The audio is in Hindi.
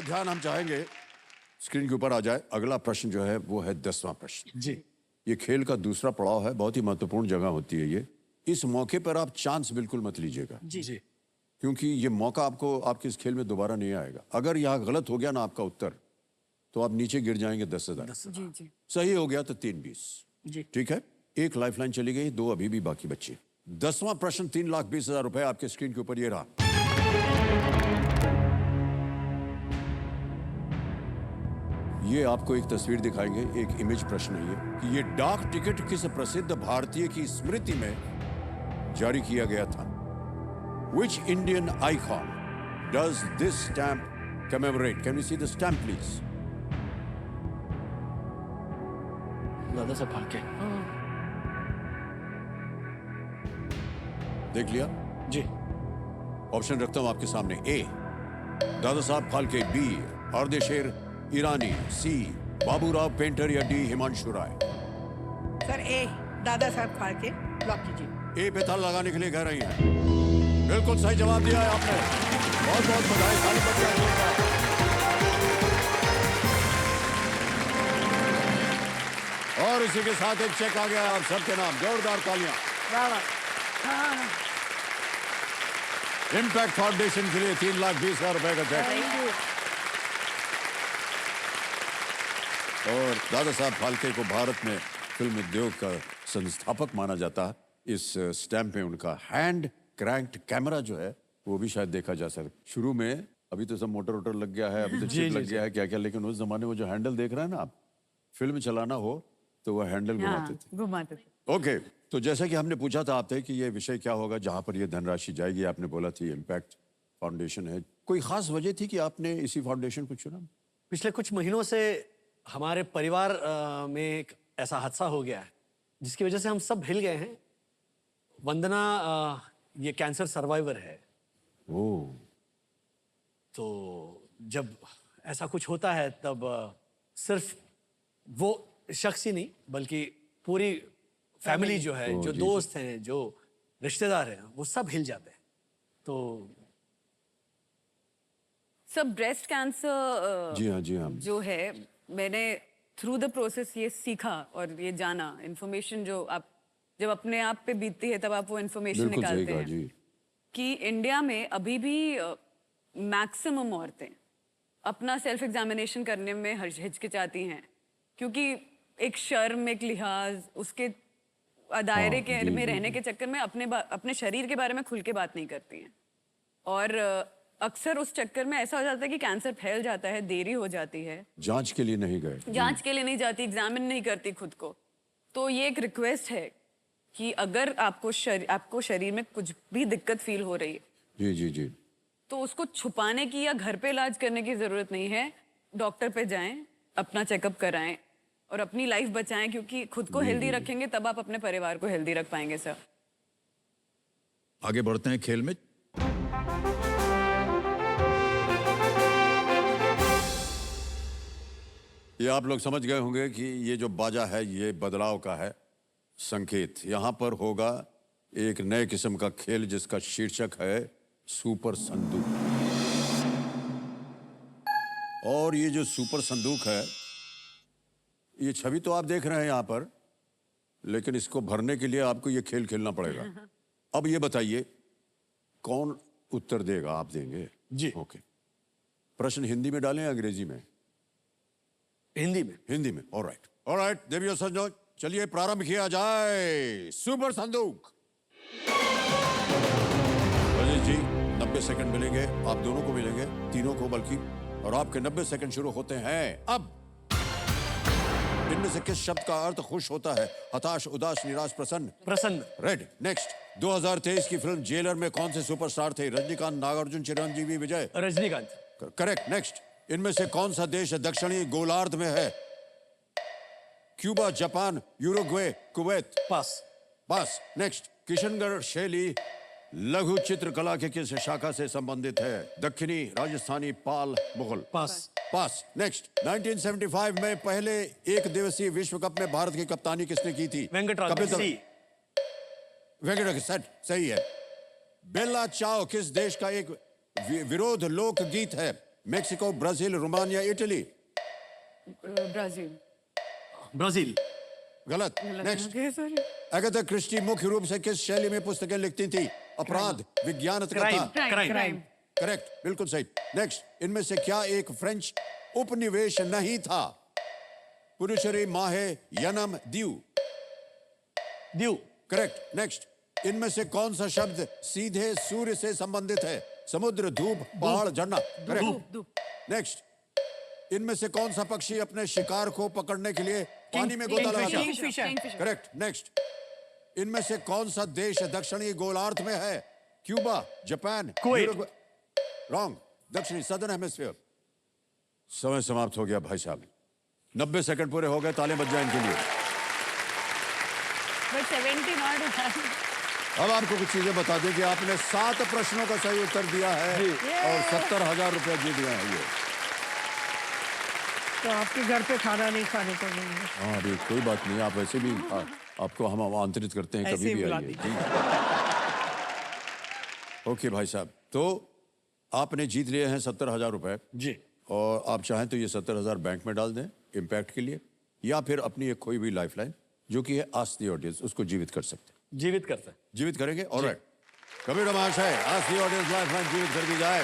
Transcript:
ध्यान हम चाहेंगे स्क्रीन के ऊपर आ जाए। अगला प्रश्न जो है वो है 10वां प्रश्न जी। ये खेल का दूसरा पड़ाव है, बहुत ही महत्वपूर्ण जगह होती है ये। इस मौके पर आप चांस बिल्कुल मत लीजिएगा जी। क्योंकि ये मौका आपको आपके इस खेल में दोबारा नहीं आएगा। अगर यहाँ गलत हो गया ना आपका उत्तर तो आप नीचे गिर जाएंगे 10,000। जी जी। सही हो गया तो 320। जी। ठीक है, एक लाइफलाइन चली गई, 2 अभी भी बाकी बची। 10वां प्रश्न 3,20,000 रुपए आपके स्क्रीन के ऊपर ये रहा। ये आपको एक तस्वीर दिखाएंगे, एक इमेज प्रश्न है ये कि ये डाक टिकट किस प्रसिद्ध भारतीय की स्मृति में जारी किया गया था। Which Indian icon does this stamp commemorate? Can we see the stamp, please? Dada Saheb Phalke. देख लिया? जी। ऑप्शन रखता हूं आपके सामने। ए दादा साहब फाल्के, बी अर्देशेर ईरानी, सी बाबूराव पेंटर या डी हिमांशु राय। सर ए दादा साहब फाल्के लॉक कीजिए। ए पे ताला लगाने के लिए कह रही हैं। बिल्कुल सही जवाब दिया है आपने, बहुत बहुत बधाई। ताली बजाइए। और इसी के साथ एक चेक आ गया आप सबके नाम, जोरदार तालियां। इम्पैक्ट फाउंडेशन के लिए 3,20,000 रुपए का चेक। और दादा साहब फाल्के को भारत में फिल्म उद्योग का संस्थापक माना जाता है। इस स्टैम्प में उनका हैंड क्रैंक्ड कैमरा जो है वो भी शायद देखा जा सकता। शुरू में अभी तो सब मोटर वोटर लग गया है, अभी तो चिप लग गया है क्या क्या, लेकिन उस जमाने में जो हैंडल देख रहे हैं ना आप, फिल्म चलाना हो तो वह हैंडल घुमाते थे। ओके, तो जैसा कि हमने पूछा था आपसे कि ये विषय क्या होगा जहां पर ये धनराशि जाएगी, आपने बोला थी इम्पैक्ट फाउंडेशन है। कोई खास वजह थी कि आपने इसी फाउंडेशन को चुना? पिछले कुछ महीनों से हमारे परिवार में एक ऐसा हादसा हो गया है जिसकी वजह से हम सब हिल गए हैं। वंदना ये कैंसर सर्वाइवर है। ओह। तो जब ऐसा कुछ होता है तब सिर्फ वो शख्स ही नहीं बल्कि पूरी फैमिली जो है, जो दोस्त हैं, जो रिश्तेदार हैं, वो सब हिल जाते हैं। तो सब ब्रेस्ट कैंसर जी हाँ जो है, मैंने थ्रू द प्रोसेस ये सीखा और ये जाना। इन्फॉर्मेशन जो आप जब अपने आप पे बीतती है तब आप वो इन्फॉर्मेशन निकालते हैं जी। कि इंडिया में अभी भी मैक्सिमम औरतें अपना सेल्फ एग्जामिनेशन करने में हिचकिचाती हैं क्योंकि एक शर्म, एक लिहाज, उसके दायरे के में रहने के चक्कर में अपने शरीर के बारे में खुल के बात नहीं करती हैं। और अक्सर उस चक्कर में ऐसा हो जाता है कि कैंसर फैल जाता है, देरी हो जाती है, जांच के लिए नहीं गए, जांच के लिए नहीं जाती, एग्जामिन नहीं करती खुद को। तो ये एक रिक्वेस्ट है कि अगर आपको शरीर में कुछ भी दिक्कत फील हो रही है जी तो उसको छुपाने की या घर पे इलाज करने की जरूरत नहीं है। डॉक्टर पे जाएं, अपना चेकअप कराएं और अपनी लाइफ बचाएं, क्योंकि खुद को हेल्दी रखेंगे तब आप अपने परिवार को हेल्दी रख पाएंगे। सर आगे बढ़ते हैं खेल में। ये आप लोग समझ गए होंगे कि ये जो बाजा है ये बदलाव का है संकेत। यहां पर होगा एक नए किस्म का खेल जिसका शीर्षक है सुपर संदूक। और ये जो सुपर संदूक है, ये छवि तो आप देख रहे हैं यहां पर, लेकिन इसको भरने के लिए आपको ये खेल खेलना पड़ेगा। अब ये बताइए कौन उत्तर देगा? आप देंगे? जी। ओके, प्रश्न हिंदी में डालें या अंग्रेजी में? हिंदी में। ऑलराइट देवियों सज्जनों, चलिए प्रारंभ किया जाए। सुपर संदूक। अजय जी 90 सेकंड मिलेंगे, आप दोनों को मिलेंगे, तीनों को बल्कि, और आपके 90 सेकंड शुरू होते हैं अब। इनमें से किस शब्द का अर्थ खुश होता है? हताश, उदास, निराश, प्रसन्न। रेड। नेक्स्ट, 2023 की फिल्म जेलर में कौन से सुपरस्टार थे? रजनीकांत, नागार्जुन, चिरंजीवी, विजय? रजनीकांत। करेक्ट। नेक्स्ट, इनमें से कौन सा देश दक्षिणी गोलार्ध में है? Cuba, Japan, Uruguay, Kuwait? Pass. Next, Kishangarh शैली लघु चित्रकला के किस शाखा से संबंधित है? दक्षिणी, राजस्थानी, पाल, मुगल? पास। नेक्स्ट, 1975 में पहले एक दिवसीय विश्व कप में भारत की कप्तानी किसने की थी? वेंकटरामन। सही है। बेला चाओ किस देश का एक विरोध लोक गीत है? Mexico, Brazil, Romania, Italy. Brazil. Brazil. गलत। नेक्स्ट। सॉरी। अगाथा क्रिस्टी मुख्य रूप से किस शैली में पुस्तकें लिखती थी? अपराध, विज्ञान, कथा। क्राइम। करेक्ट, बिल्कुल सही। नेक्स्ट, इनमें से क्या एक फ्रेंच उपनिवेश नहीं था? पुरुषरी, माहे, यनम, दीव। दीव। करेक्ट। नेक्स्ट, इनमें से कौन सा शब्द सीधे सूर्य से संबंधित है? समुद्र, धूप, पहाड़, झरना। करेक्ट। नेक्स्ट, इनमें से कौन सा पक्षी अपने शिकार को पकड़ने के लिए पानी में गोता लगाता है? किंगफिशर। करेक्ट। नेक्स्ट, इनमें से कौन सा देश दक्षिणी गोलार्ध में है? Cuba, Japan, Kuwait. रॉन्ग। दक्षिणी सदर्न हेमिस्फीयर। समय समाप्त हो गया भाई साहब। 90 सेकंड पूरे हो गए, तालियां बज जाए इनके लिए। But 70 not. अब आपको कुछ चीजें बता दें कि आपने 7 प्रश्नों का सही उत्तर दिया है और 70,000 रुपया जीत गए हैं ये। तो आपके घर पे खाना नहीं खाने को मिलेगा। हाँ, अभी कोई बात नहीं, आप वैसे भी आपको हम आमंत्रित करते हैं, ऐसे कभी ही भी बुला आइए। दीजिए। ओके भाई साहब, तो आपने जीत लिए हैं 70,000 रुपए। जी। और आप चाहें तो ये 70,000 बैंक में डाल दें इम्पैक्ट के लिए, या फिर अपनी एक खोई हुई लाइफलाइन जो कि है आस्क द ऑडियंस, उसको जीवित कर सकते हैं। जीवित करते हैं। जीवित करेंगे? ऑलराइट, कबीर महाशय, आस्क द ऑडियंस लाइफलाइन जीवित कर दी जाए।